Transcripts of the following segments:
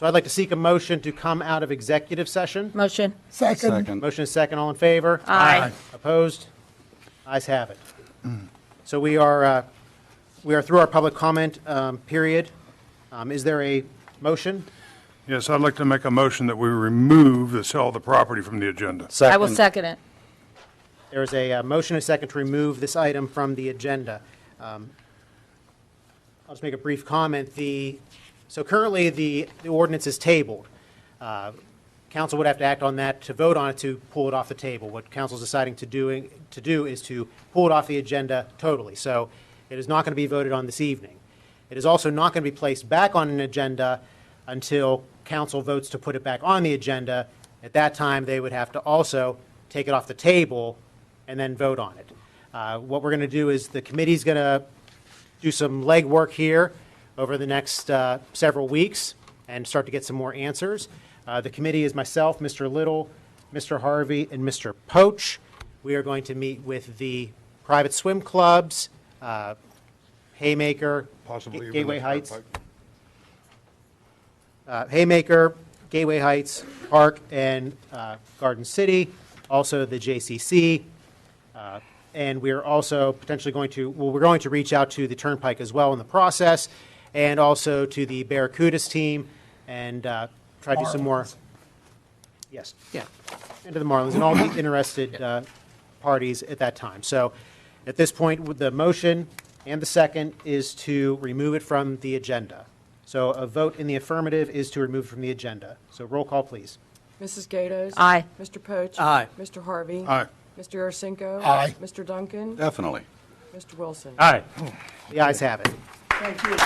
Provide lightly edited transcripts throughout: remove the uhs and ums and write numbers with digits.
So I'd like to seek a motion to come out of executive session. Motion. Second. Motion is second. All in favor? Aye. Opposed? Ayes have it. So we are through our public comment period. Is there a motion? Yes, I'd like to make a motion that we remove the sale of the property from the agenda. I will second it. There is a motion and a second to remove this item from the agenda. I'll just make a brief comment. So currently, the ordinance is tabled. Council would have to act on that to vote on it to pull it off the table. What council is deciding to do is to pull it off the agenda totally. So it is not going to be voted on this evening. It is also not going to be placed back on an agenda until council votes to put it back on the agenda. At that time, they would have to also take it off the table and then vote on it. What we're going to do is the committee's going to do some legwork here over the next several weeks and start to get some more answers. The committee is myself, Mr. Little, Mr. Harvey, and Mr. Poach. We are going to meet with the private swim clubs, Haymaker, Possibly even Gateway the Heights. Turnpike. Haymaker, Gateway Heights, Park, and Garden City, also the JCC. And we're also potentially we're going to reach out to the Turnpike as well in the process, and also to the Barracudas team, and try to do some more. Yes, yeah, and to the Marlins, and all the interested parties at that time. So at this point, with the motion and the second is to remove it from the agenda. So a vote in the affirmative is to remove it from the agenda. So roll call, please. Mrs. Gatos? Aye. Mr. Poach? Aye. Mr. Harvey? Aye. Mr. Yurchenko? Aye. Mr. Duncan? Definitely. Mr. Wilson? Aye. The ayes have it. Thank you.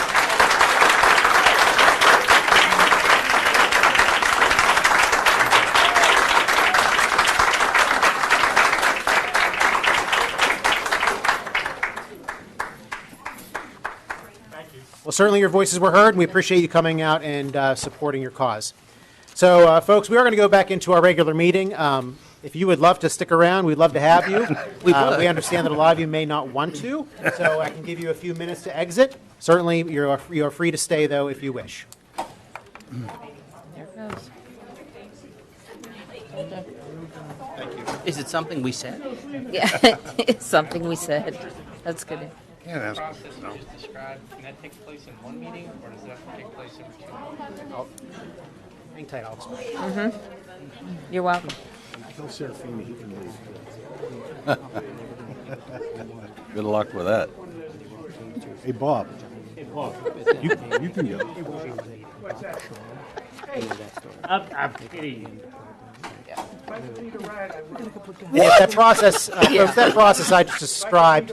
Well, certainly your voices were heard, and we appreciate you coming out and supporting your cause. So, folks, we are going to go back into our regular meeting. If you would love to stick around, we'd love to have you. We understand that a lot of you may not want to, so I can give you a few minutes to exit. Certainly, you are free to stay, though, if you wish. There it goes. Is it something we said? Yeah, it's something we said. That's good. Can't ask. Process you just described, can that take place in one meeting, or does that take place every 2 months? Hang tight, Officer. You're welcome. Good luck with that. Hey, Bob. You can go. I'm kidding. Yeah, that process, folks, that process I just described.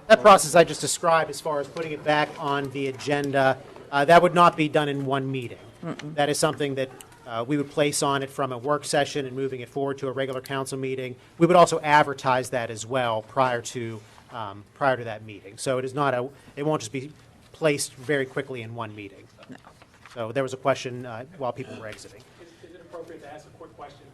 That process I just described, as far as putting it back on the agenda, that would not be done in one meeting. That is something that we would place on it from a work session and moving it forward to a regular council meeting. We would also advertise that as well prior to that meeting. So it is not it won't just be placed very quickly in one meeting. No. So there was a question while people were exiting. Is it appropriate to ask a quick question